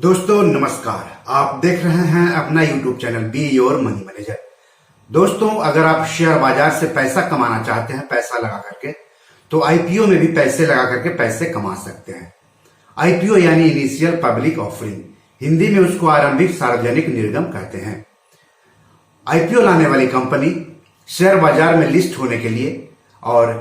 दोस्तों नमस्कार। आप देख रहे हैं अपना YouTube channel be your money manager. दोस्तों अगर आप शेयर बाजार से पैसा कमाना चाहते हैं पैसा लगा करके, तो आईपीओ में भी पैसे लगा करके पैसे कमा सकते हैं। आईपीओ यानी इनिशियल पब्लिक ऑफरिंग, हिंदी में उसको आरंभिक सार्वजनिक निर्गम कहते हैं। आईपीओ लाने वाली कंपनी शेयर बाजार में लिस्ट होने के लिए और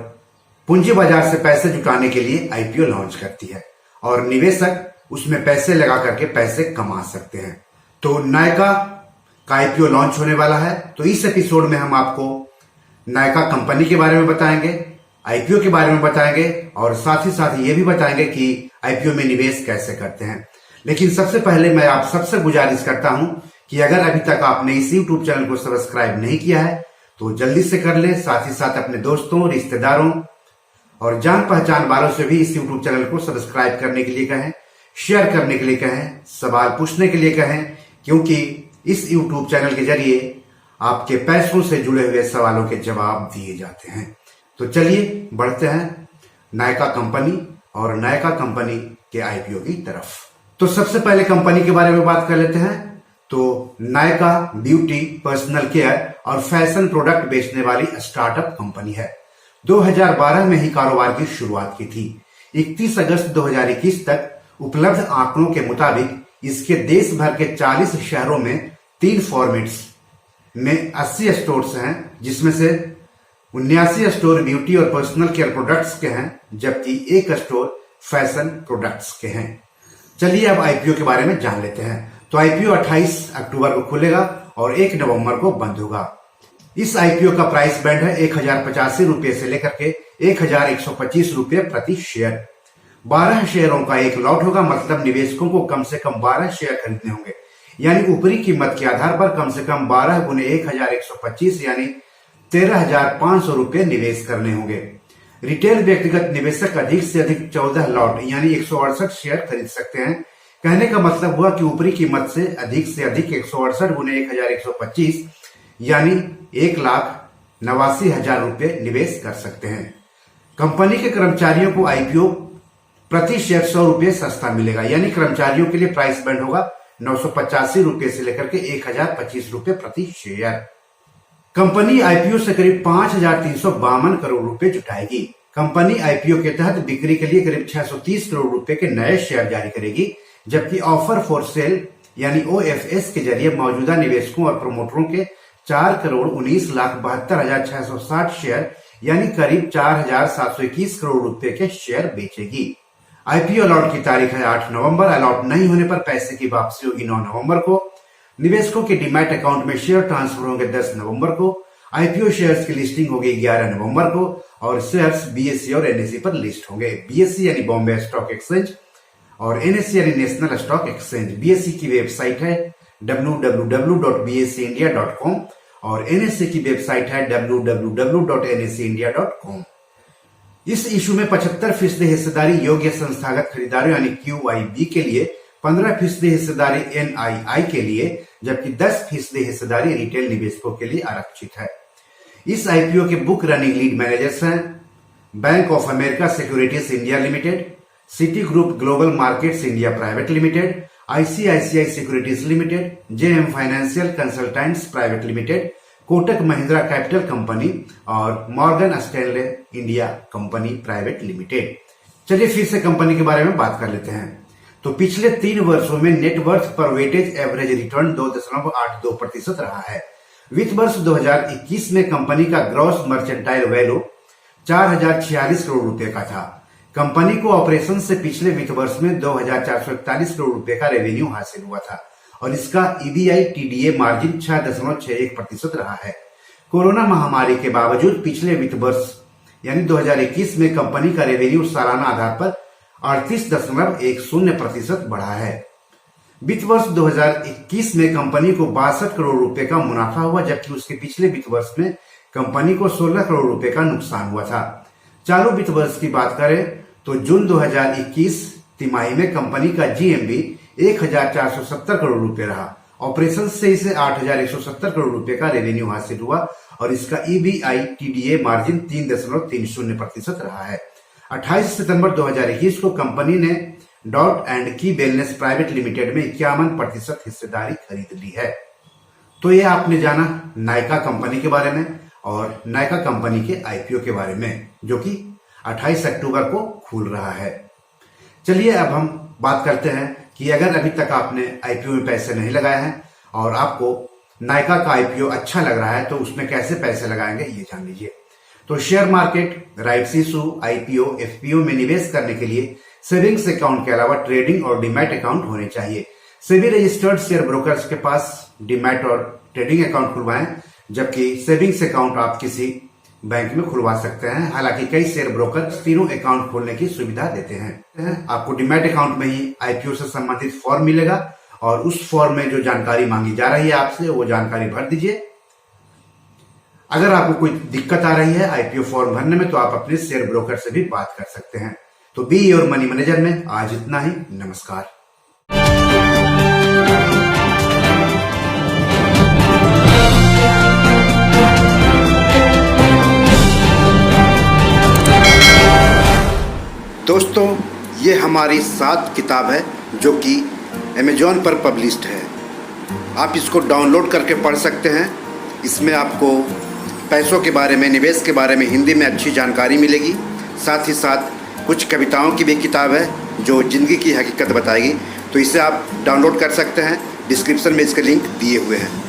पूंजी बाजार से पैसे जुटाने के लिए आईपीओ लॉन्च करती है और निवेशक उसमें पैसे लगा करके पैसे कमा सकते हैं। तो नायका का आईपीओ लॉन्च होने वाला है, तो इस एपिसोड में हम आपको नायका कंपनी के बारे में बताएंगे, आईपीओ के बारे में बताएंगे और साथ ही साथ ये भी बताएंगे कि आईपीओ में निवेश कैसे करते हैं। लेकिन सबसे पहले मैं आप सबसे गुजारिश करता हूं कि अगर अभी तक आपने इस यूट्यूब चैनल को सब्सक्राइब नहीं किया है तो जल्दी से कर ले। साथ ही साथ अपने दोस्तों, रिश्तेदारों और जान पहचान वालों से भी इस यूट्यूब चैनल को सब्सक्राइब करने के लिए कहें, शेयर करने के लिए कहें, सवाल पूछने के लिए कहें, क्योंकि इस YouTube चैनल के जरिए आपके पैसों से जुड़े हुए सवालों के जवाब दिए जाते हैं। तो चलिए बढ़ते हैं नायका कंपनी और नायका कंपनी के आईपीओ की तरफ। तो सबसे पहले कंपनी के बारे में बात कर लेते हैं। तो नायका ब्यूटी, पर्सनल केयर और फैशन प्रोडक्ट बेचने वाली स्टार्टअप कंपनी है। 2012 में ही कारोबार की शुरुआत की थी। 31 अगस्त 2021 तक उपलब्ध आंकड़ों के मुताबिक इसके देश भर के 40 शहरों में 3 फॉर्मेट्स में 80 स्टोर्स हैं, जिसमें से 79 स्टोर ब्यूटी और पर्सनल केयर प्रोडक्ट्स के हैं, जबकि 1 स्टोर फैशन प्रोडक्ट्स के हैं। चलिए अब आईपीओ के बारे में जान लेते हैं। तो आईपीओ 28 अक्टूबर को खुलेगा और 1 नवंबर को बंद होगा। इस आईपीओ का प्राइस बैंड है 1085 रुपए से लेकर के 1125 रुपए प्रति शेयर। 12 शेयरों का एक लॉट होगा, मतलब निवेशकों को कम से कम 12 शेयर खरीदने होंगे, यानी ऊपरी कीमत के आधार पर कम से कम 12 गुने 1125 यानी 13,500 रुपए निवेश करने होंगे। रिटेल व्यक्तिगत निवेशक अधिक से अधिक 14 लॉट यानी 168 शेयर खरीद सकते हैं। कहने का मतलब हुआ कि ऊपरी कीमत से अधिक 168 गुने 1125 यानी 1,89,000 रुपए निवेश कर सकते हैं। कंपनी के कर्मचारियों को आईपीओ प्रति शेयर 100 रुपए सस्ता मिलेगा, यानी कर्मचारियों के लिए प्राइस बैंड होगा 985 रुपए से लेकर के 1025 रुपए प्रति शेयर। कंपनी आईपीओ से करीब 5,352 करोड़ रुपए जुटाएगी। कंपनी आईपीओ के तहत बिक्री के लिए करीब 630 करोड़ रुपए के नए शेयर जारी करेगी, जबकि ऑफर फॉर सेल यानी ओएफएस के जरिए मौजूदा निवेशकों और प्रमोटरों के 4,19,72,660 शेयर यानी करीब 4,721 करोड़ रुपए के शेयर बेचेगी। आईपीओ अलॉट की तारीख है 8 नवंबर। अलॉट नहीं होने पर पैसे की वापसी होगी 9 नवंबर को। निवेशकों के डीमैट अकाउंट में शेयर ट्रांसफर होंगे 10 नवंबर को। आईपीओ शेयर्स की लिस्टिंग होगी 11 नवंबर को और शेयर्स बीएसई और एनएसई पर लिस्ट होंगे। बीएसई यानी बॉम्बे स्टॉक एक्सचेंज और एनएसई यानी नेशनल स्टॉक एक्सचेंज। बीएसई की वेबसाइट है www.bseindia.com और एनएसई की वेबसाइट है www.nseindia.com। इस इशू में 75% हिस्सेदारी योग्य संस्थागत खरीदारों यानी QIB के लिए, 15% हिस्सेदारी NII के लिए, जबकि 10% हिस्सेदारी रिटेल निवेशकों के लिए आरक्षित है। इस आईपीओ के बुक रनिंग लीड मैनेजर्स हैं Bank of America Securities India Limited, Citigroup Global Markets India Private Limited, ICICI Securities Limited, JM Financial Consultants Private Limited, Kotak Mahindra Capital Company और Morgan Stanley India Company Private Limited. चलिए फिर से company के बारे में बात कर लेते हैं। तो पिछले 3 वर्षों में नेटवर्थ पर वेटेज एवरेज रिटर्न 2.82% रहा है। वित्त वर्ष 2021 में कंपनी का ग्रॉस मर्चेंटाइल वैल्यू 4,046 करोड़ रुपए का था। कंपनी को ऑपरेशन से पिछले वित्त वर्ष में 2,441 करोड़ रुपए का रेवेन्यू हासिल हुआ था और इसका EBITDA मार्जिन 6.61% रहा है। कोरोना महामारी के बावजूद पिछले वित्त वर्ष यानी 2021 में कंपनी का रेवेन्यू सालाना आधार पर 38.10% बढ़ा है। वित्त वर्ष 2021 में कंपनी को 62 करोड़ रुपए का मुनाफा हुआ, जबकि उसके पिछले वित्त वर्ष में कंपनी को 16 करोड़ रुपए का नुकसान हुआ था। चालू वित्त वर्ष की बात करें तो जून 2021 तिमाही में कंपनी का GMV 1,470 करोड़ रुपए रहा। ऑपरेशन से इसे 8,170 करोड़ रुपए का रेवेन्यू हासिल हुआ और इसका EBITDA मार्जिन 3.30% रहा है। 28 सितंबर 2021 को कंपनी ने डॉट एंड की वेलनेस प्राइवेट लिमिटेड में 51% हिस्सेदारी खरीद ली है। तो ये आपने जाना नायका कंपनी के बारे में और नायका कंपनी के आईपीओ के बारे में, जो कि 28 अक्टूबर को खुल रहा है। चलिए अब हम बात करते हैं कि अगर अभी तक आपने आईपीओ में पैसे नहीं लगाए हैं और आपको नायका का आईपीओ अच्छा लग रहा है तो उसमें कैसे पैसे लगाएंगे ये जान लीजिए। तो share market, rights issue, IPO, FPO में निवेश करने के लिए सेविंग्स अकाउंट के अलावा ट्रेडिंग और डीमैट अकाउंट होने चाहिए। सेबी रजिस्टर्ड शेयर ब्रोकर्स के पास डीमैट और ट्रेडिंग अकाउंट खुलवाएं, जबकि सेविंग्स अकाउंट आप किसी बैंक में खुलवा सकते हैं। हालांकि कई शेयर ब्रोकर तीनों अकाउंट खोलने की सुविधा देते हैं। आपको डीमैट अकाउंट में ही आईपीओ से संबंधित फॉर्म मिलेगा और उस फॉर्म में जो जानकारी मांगी जा रही है आपसे वो जानकारी भर दीजिए। अगर आपको कोई दिक्कत आ रही है आईपीओ फॉर्म भरने में तो आप अपने शेयर ब्रोकर से भी बात कर सकते हैं। तो बी योर मनी मैनेजर में आज इतना ही। नमस्कार। दोस्तों, ये हमारी 7 किताब है जो कि अमेजॉन पर पब्लिश्ड है। आप इसको डाउनलोड करके पढ़ सकते हैं। इसमें आपको पैसों के बारे में, निवेश के बारे में हिंदी में अच्छी जानकारी मिलेगी। साथ ही साथ कुछ कविताओं की भी किताब है जो ज़िंदगी की हकीकत बताएगी। तो इसे आप डाउनलोड कर सकते हैं। डिस्क्रिप्शन में इसके लिंक दिए हुए हैं।